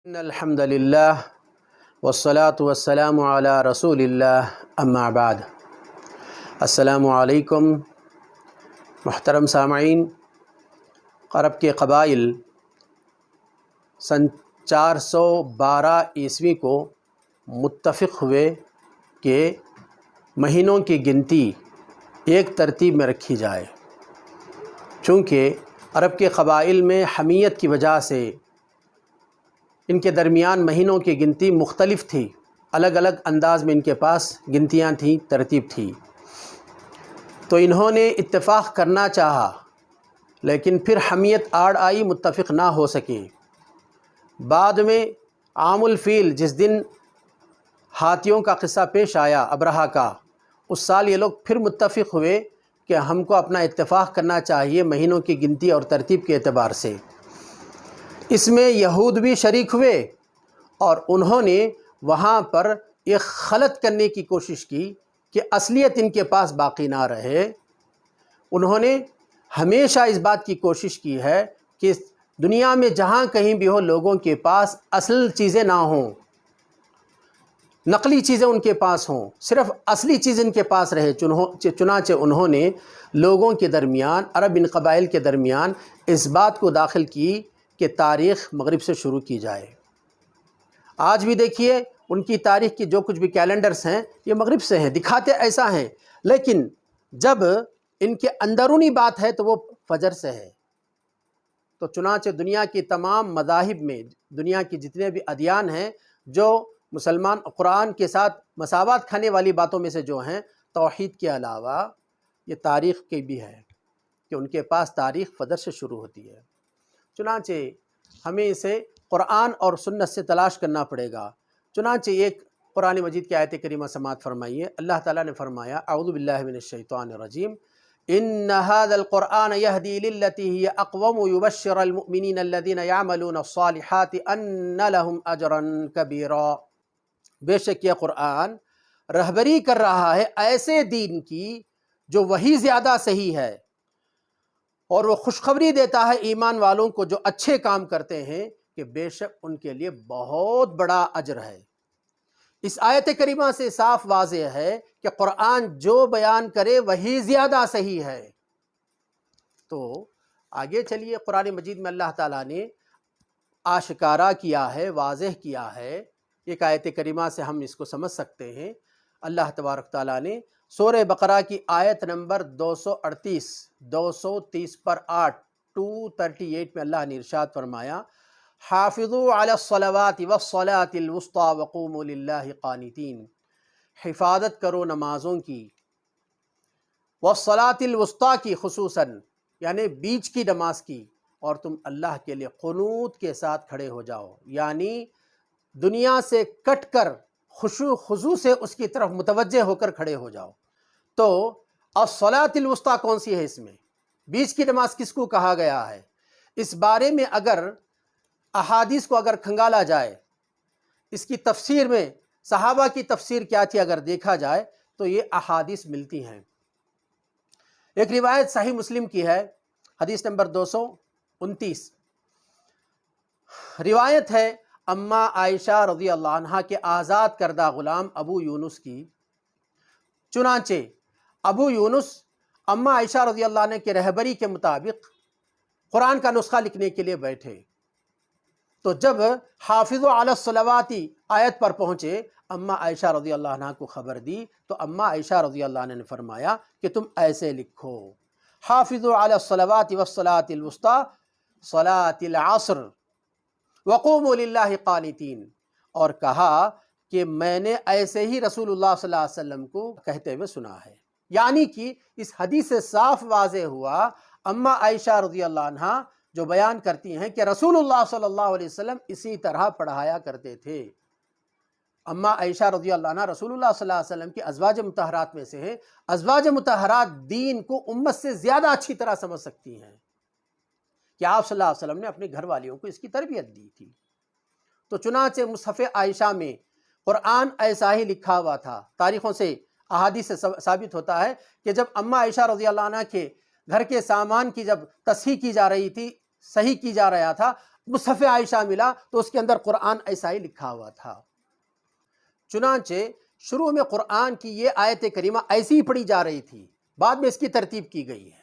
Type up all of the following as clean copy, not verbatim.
ان الحمد للہ والصلاة والسلام علی رسول اللہ اما بعد۔ السلام علیکم محترم سامعین۔ عرب کے قبائل سن 412 عیسوی کو متفق ہوئے کہ مہینوں کی گنتی ایک ترتیب میں رکھی جائے، چونکہ عرب کے قبائل میں حمیت کی وجہ سے ان کے درمیان مہینوں کی گنتی مختلف تھی، الگ الگ انداز میں ان کے پاس گنتیاں تھیں، ترتیب تھی۔ تو انہوں نے اتفاق کرنا چاہا، لیکن پھر حمیت آڑ آئی، متفق نہ ہو سکے۔ بعد میں عام الفیل، جس دن ہاتھیوں کا قصہ پیش آیا ابرہہ کا، اس سال یہ لوگ پھر متفق ہوئے کہ ہم کو اپنا اتفاق کرنا چاہیے مہینوں کی گنتی اور ترتیب کے اعتبار سے۔ اس میں یہود بھی شریک ہوئے اور انہوں نے وہاں پر ایک خلط کرنے کی کوشش کی کہ اصلیت ان کے پاس باقی نہ رہے۔ انہوں نے ہمیشہ اس بات کی کوشش کی ہے کہ دنیا میں جہاں کہیں بھی ہو لوگوں کے پاس اصل چیزیں نہ ہوں، نقلی چیزیں ان کے پاس ہوں، صرف اصلی چیز ان کے پاس رہے۔ چنانچہ انہوں نے لوگوں کے درمیان، عرب ان قبائل کے درمیان اس بات کو داخل کی کہ تاریخ مغرب سے شروع کی جائے۔ آج بھی دیکھیے ان کی تاریخ کی جو کچھ بھی کیلنڈرز ہیں یہ مغرب سے ہیں، دکھاتے ایسا ہیں، لیکن جب ان کے اندرونی بات ہے تو وہ فجر سے ہے۔ تو چنانچہ دنیا کی تمام مذاہب میں، دنیا کی جتنے بھی ادیان ہیں، جو مسلمان قرآن کے ساتھ مساوات کھانے والی باتوں میں سے جو ہیں، توحید کے علاوہ یہ تاریخ کی بھی ہے کہ ان کے پاس تاریخ فجر سے شروع ہوتی ہے۔ چنانچہ ہمیں اسے قرآن اور سنت سے تلاش کرنا پڑے گا۔ چنانچہ ایک قرآن مجید کی آیت کریمہ سماعت فرمائیے۔ اللہ تعالیٰ نے فرمایا، اعوذ باللہ من الشیطان الرجیم، ان هذا القرآن يهدي للتي هي اقوم ويبشر المؤمنين الذين يعملون الصالحات ان لهم اجرا كبيرا۔ بے شک یہ قرآن رہبری کر رہا ہے ایسے دین کی جو وہی زیادہ صحیح ہے، اور وہ خوشخبری دیتا ہے ایمان والوں کو جو اچھے کام کرتے ہیں کہ بے شک ان کے لیے بہت بڑا اجر ہے۔ اس آیت کریمہ سے صاف واضح ہے کہ قرآن جو بیان کرے وہی زیادہ صحیح ہے۔ تو آگے چلیے، قرآن مجید میں اللہ تعالیٰ نے آشکارا کیا ہے، واضح کیا ہے۔ ایک آیت کریمہ سے ہم اس کو سمجھ سکتے ہیں۔ اللہ تبارک تعالیٰ نے سورہ بقرہ کی آیت نمبر 230 پر 238 میں اللہ نے ارشاد فرمایا، حافظوا علی الصلوات والصلاة الوسطی وقوموا للہ قانتین۔ حفاظت کرو نمازوں کی، والصلاة الوسطی کی خصوصاً، یعنی بیچ کی نماز کی، اور تم اللہ کے لیے قنوت کے ساتھ کھڑے ہو جاؤ، یعنی دنیا سے کٹ کر خشوع خضوع سے اس کی طرف متوجہ ہو کر کھڑے ہو جاؤ۔ تو الصلاۃ الوسطیٰ کون سی ہے؟ اس میں بیچ کی نماز کس کو کہا گیا ہے؟ اس بارے میں اگر احادیث کو اگر کھنگالا جائے، اس کی تفسیر میں صحابہ کی تفسیر کیا تھی اگر دیکھا جائے تو یہ احادیث ملتی ہیں۔ ایک روایت صحیح مسلم کی ہے، حدیث نمبر 229، روایت ہے اماں عائشہ رضی اللہ عنہ کے آزاد کردہ غلام ابو یونس کی۔ چنانچہ ابو یونس اماں عائشہ رضی اللہ عنہ کے رہبری کے مطابق قرآن کا نسخہ لکھنے کے لیے بیٹھے۔ تو جب حافظوا علی الصلوات آیت پر پہنچے، اماں عائشہ رضی اللہ عنہ کو خبر دی، تو اماں عائشہ رضی اللہ عنہ نے فرمایا کہ تم ایسے لکھو، حافظوا علی الصلوات والصلاة الوسطی صلاة العصر وقوموا للہ قانتین، اور کہا کہ میں نے ایسے ہی رسول اللہ صلی اللہ علیہ وسلم کو کہتے ہوئے سنا ہے۔ یعنی کہ اس حدیث سے صاف واضح ہوا، اماں عائشہ رضی اللہ عنہ جو بیان کرتی ہیں کہ رسول اللہ صلی اللہ علیہ وسلم اسی طرح پڑھایا کرتے تھے۔ اماں عائشہ رضی اللہ عنہ رسول اللہ صلی اللہ علیہ وسلم کی ازواج مطہرات میں سے ہیں۔ ازواج مطہرات دین کو امت سے زیادہ اچھی طرح سمجھ سکتی ہیں کہ آپ صلی اللہ علیہ وسلم نے اپنے گھر والیوں کو اس کی تربیت دی تھی۔ تو چنانچہ مصحف عائشہ میں قرآن ایسا ہی لکھا ہوا تھا۔ تاریخوں سے، احادیث سے ثابت ہوتا ہے کہ جب اماں عائشہ رضی اللہ عنہ کے گھر کے سامان کی جب تصحیح کی جا رہی تھی، صحیح کی جا رہا تھا، مصحف عائشہ ملا تو اس کے اندر قرآن ایسا ہی لکھا ہوا تھا۔ چنانچہ شروع میں قرآن کی یہ آیت کریمہ ایسی ہی پڑھی جا رہی تھی، بعد میں اس کی ترتیب کی گئی ہے۔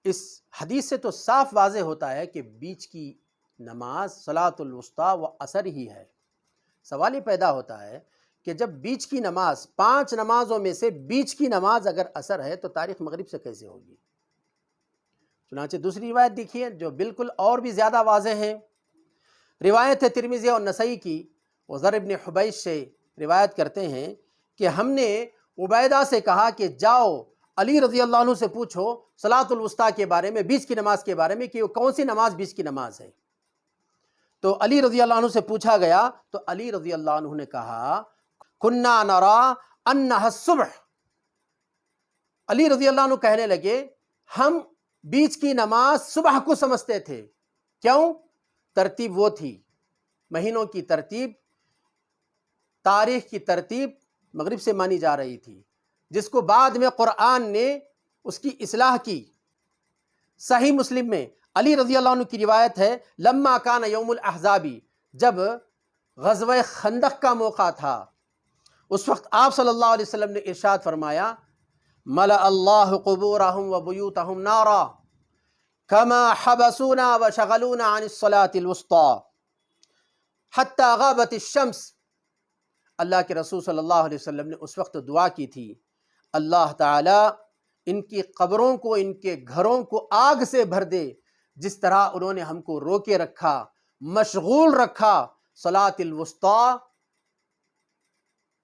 اس حدیث سے تو صاف واضح ہوتا ہے کہ بیچ کی نماز صلاۃ الوسطیٰ و عصر ہی ہے۔ سوال یہ پیدا ہوتا ہے کہ جب بیچ کی نماز 5 نمازوں میں سے بیچ کی نماز اگر عصر ہے تو تاریخ مغرب سے کیسے ہوگی؟ چنانچہ دوسری روایت دیکھیے جو بالکل اور بھی زیادہ واضح ہے۔ روایت ہے ترمذی اور نسائی کی، وہ ذر بن حبیش سے روایت کرتے ہیں کہ ہم نے عبیدہ سے کہا کہ جاؤ علی رضی اللہ عنہ سے پوچھو صلاۃ الوسطیٰ کے بارے میں، بیچ کی نماز کے بارے میں، کہ وہ کون سی نماز بیچ کی نماز ہے۔ تو علی رضی اللہ عنہ سے پوچھا گیا تو علی رضی اللہ عنہ نے کہا کنا نرا انہا الصبح۔ علی رضی اللہ عنہ کہنے لگے ہم بیچ کی نماز صبح کو سمجھتے تھے۔ کیوں؟ ترتیب وہ تھی، مہینوں کی ترتیب، تاریخ کی ترتیب مغرب سے مانی جا رہی تھی، جس کو بعد میں قرآن نے اس کی اصلاح کی۔ صحیح مسلم میں علی رضی اللہ عنہ کی روایت ہے لما کان یوم الاحزابی، جب غزوہ خندق کا موقع تھا اس وقت آپ صلی اللہ علیہ وسلم نے ارشاد فرمایا ملأ اللہ قبورہم و بیوتہم نارا کما حبسونا و شغلونا عن الصلاة الوسطی حتی غابت الشمس۔ اللہ کے رسول صلی اللہ علیہ وسلم نے اس وقت دعا کی تھی اللہ تعالی ان کی قبروں کو، ان کے گھروں کو آگ سے بھر دے، جس طرح انہوں نے ہم کو روکے رکھا، مشغول رکھا صلاۃ الوسطیٰ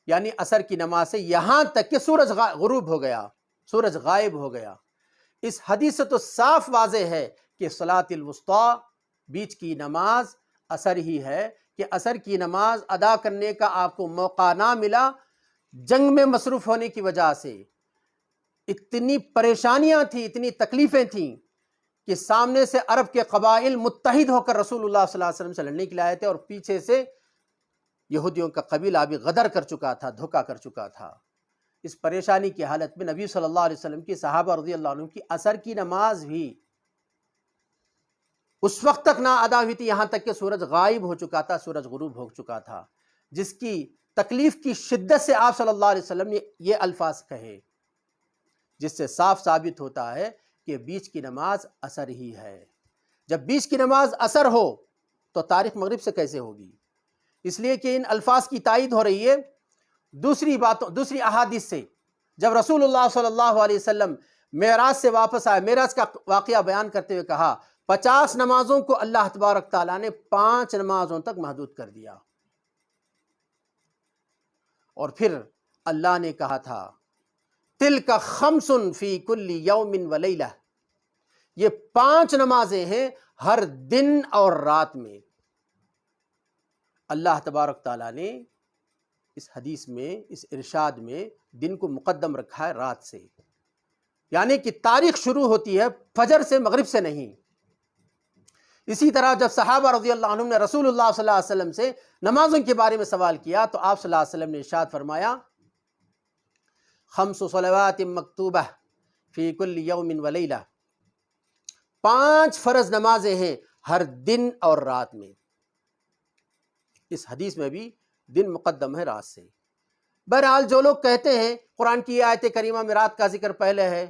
یعنی عصر کی نماز سے، یہاں تک کہ سورج غروب ہو گیا، سورج غائب ہو گیا۔ اس حدیث سے تو صاف واضح ہے کہ صلاۃ الوسطیٰ بیچ کی نماز عصر ہی ہے، کہ عصر کی نماز ادا کرنے کا آپ کو موقع نہ ملا جنگ میں مصروف ہونے کی وجہ سے۔ اتنی پریشانیاں تھیں، اتنی تکلیفیں تھیں کہ سامنے سے عرب کے قبائل متحد ہو کر رسول اللہ صلی اللہ علیہ وسلم سے لڑنے کے لیے آئے تھے، اور پیچھے سے یہودیوں کا قبیلہ بھی غدر کر چکا تھا، دھوکہ کر چکا تھا۔ اس پریشانی کی حالت میں نبی صلی اللہ علیہ وسلم کی صحابہ رضی اللہ عنہ کی عصر کی نماز بھی اس وقت تک نہ ادا ہوئی تھی، یہاں تک کہ سورج غائب ہو چکا تھا، سورج غروب ہو چکا تھا، جس کی تکلیف کی شدت سے آپ صلی اللہ علیہ وسلم نے یہ الفاظ کہے، جس سے صاف ثابت ہوتا ہے کہ بیچ کی نماز عصر ہی ہے۔ جب بیچ کی نماز عصر ہو تو تاریخ مغرب سے کیسے ہوگی؟ اس لیے کہ ان الفاظ کی تائید ہو رہی ہے دوسری احادیث سے۔ جب رسول اللہ صلی اللہ علیہ وسلم معراج سے واپس آئے، معراج کا واقعہ بیان کرتے ہوئے کہا 50 نمازوں کو اللہ تبارک تعالیٰ نے 5 نمازوں تک محدود کر دیا، اور پھر اللہ نے کہا تھا تِلْکَ خَمْسٌ فِی کُلِّ یَوْمٍ وَلَیْلَةٍ، یہ 5 نمازیں ہیں ہر دن اور رات میں۔ اللہ تبارک تعالیٰ نے اس حدیث میں، اس ارشاد میں دن کو مقدم رکھا ہے رات سے، یعنی کہ تاریخ شروع ہوتی ہے فجر سے، مغرب سے نہیں۔ اسی طرح جب صحابہ رضی اللہ عنہم نے رسول اللہ صلی اللہ علیہ وسلم سے نمازوں کے بارے میں سوال کیا تو آپ صلی اللہ علیہ وسلم نے ارشاد فرمایا 5 صلوات مکتوبہ فی کل یوم ولیلہ، 5 فرض نمازیں ہیں ہر دن اور رات میں۔ اس حدیث میں بھی دن مقدم ہے رات سے۔ بہرحال جو لوگ کہتے ہیں قرآن کی آیت کریمہ میں رات کا ذکر پہلے ہے،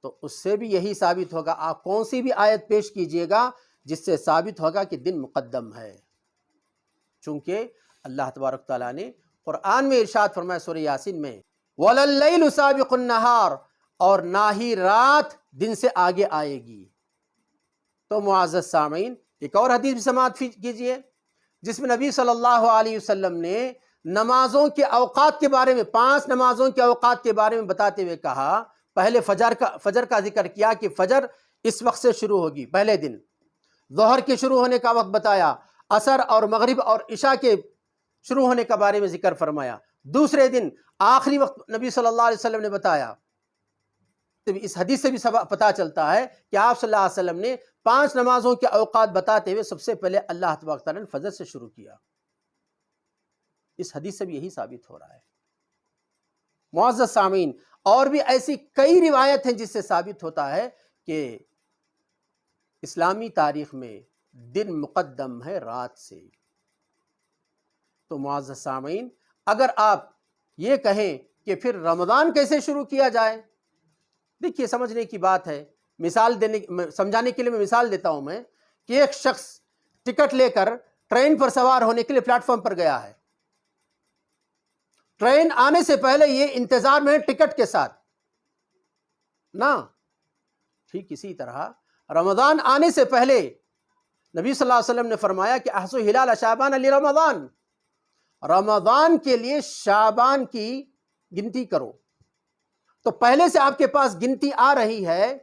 تو اس سے بھی یہی ثابت ہوگا، آپ کون سی بھی آیت پیش کیجئے گا جس سے ثابت ہوگا کہ دن مقدم ہے، چونکہ اللہ تبارک تعالیٰ نے قرآن میں ارشاد فرمایا سورہ یاسین میں وَلَا اللَّيْلُ سَابِقُ النَّهَارِ، اور نہ ہی رات دن سے آگے آئے گی۔ تو معزز سامعین ایک اور حدیث بھی سماعت کیجئے جس میں نبی صلی اللہ علیہ وسلم نے نمازوں کے اوقات کے بارے میں، 5 نمازوں کے اوقات کے بارے میں بتاتے ہوئے کہا، پہلے فجر کا ذکر کیا کہ فجر اس وقت سے شروع ہوگی پہلے دن، ظہر کے شروع ہونے کا وقت بتایا، عصر اور مغرب اور عشاء کے شروع ہونے کے بارے میں ذکر فرمایا، دوسرے دن آخری وقت نبی صلی اللہ علیہ وسلم نے بتایا۔ اس حدیث سے بھی پتہ چلتا ہے کہ آپ صلی اللہ علیہ وسلم نے 5 نمازوں کے اوقات بتاتے ہوئے سب سے پہلے اللہ تبارک تعالیٰ نے فجر سے شروع کیا۔ اس حدیث سے بھی یہی ثابت ہو رہا ہے۔ معزز سامعین اور بھی ایسی کئی روایت ہیں جس سے ثابت ہوتا ہے کہ اسلامی تاریخ میں دن مقدم ہے رات سے۔ تو معزز سامعین، اگر آپ یہ کہیں کہ پھر رمضان کیسے شروع کیا جائے، دیکھیے سمجھنے کی بات ہے۔ سمجھانے کے لیے میں مثال دیتا ہوں میں کہ ایک شخص ٹکٹ لے کر ٹرین پر سوار ہونے کے لیے پلیٹ فارم پر گیا ہے۔ ٹرین آنے سے پہلے یہ انتظار میں ٹکٹ کے ساتھ نا، ٹھیک اسی طرح رمضان آنے سے پہلے نبی صلی اللہ علیہ وسلم نے فرمایا کہ احسو ہلال شعبان علی رمضان، رمضان کے لیے شعبان کی گنتی کرو۔ تو پہلے سے آپ کے پاس گنتی آ رہی ہے،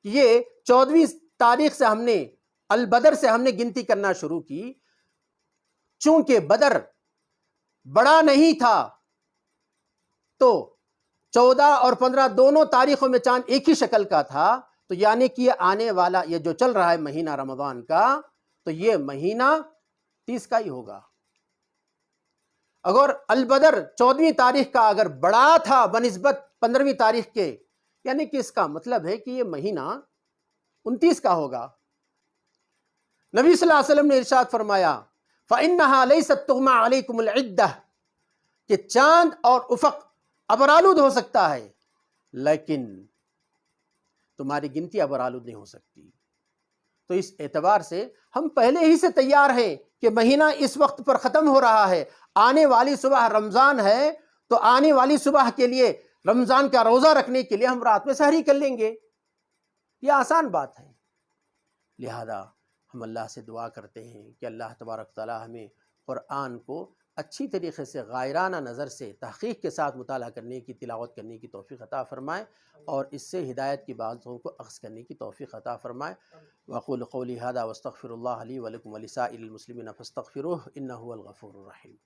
یہ 14ویں تاریخ سے ہم نے البدر سے ہم نے گنتی کرنا شروع کی۔ چونکہ بدر بڑا نہیں تھا تو 14 اور 15 دونوں تاریخوں میں چاند ایک ہی شکل کا تھا، تو یعنی کہ یہ آنے والا یہ جو چل رہا ہے مہینہ رمضان کا، تو یہ مہینہ 30 کا ہی ہوگا۔ اگر البدر 14ویں تاریخ کا اگر بڑا تھا بنسبت 15ویں تاریخ کے، یعنی کہ اس کا مطلب ہے کہ یہ مہینہ 29 کا ہوگا۔ نبی صلی اللہ علیہ وسلم نے ارشاد فرمایا فَإِنَّهَا لَيْسَتْ تُغْمَى عَلَيْكُمُ الْعِدَّةِ، کہ چاند اور افق ابرآلود ہو سکتا ہے لیکن تمہاری گنتی ابرآلود نہیں ہو سکتی۔ تو اس اعتبار سے ہم پہلے ہی سے تیار ہیں کہ مہینہ اس وقت پر ختم ہو رہا ہے، آنے والی صبح رمضان ہے، تو آنے والی صبح کے لیے رمضان کا روزہ رکھنے کے لیے ہم رات میں سحری کر لیں گے۔ یہ آسان بات ہے۔ لہذا ہم اللہ سے دعا کرتے ہیں کہ اللہ تبارک تعالی ہمیں قرآن کو اچھی طریقے سے غائرانہ نظر سے تحقیق کے ساتھ مطالعہ کرنے کی، تلاوت کرنے کی توفیق عطا فرمائے، اور اس سے ہدایت کی باتوں کو اخذ کرنے کی توفیق عطا فرمائے۔ وَأَقُولُ قَوْلِي هَذَا وَأَسْتَغْفِرُ اللَّهَ لِي وَلَكُمْ وَلِسَائِرِ الْمُسْلِمِينَ فَاسْتَغْفِرُوهُ إِنَّهُ هُوَ الْغَفُورُ الرَّحِيمُ۔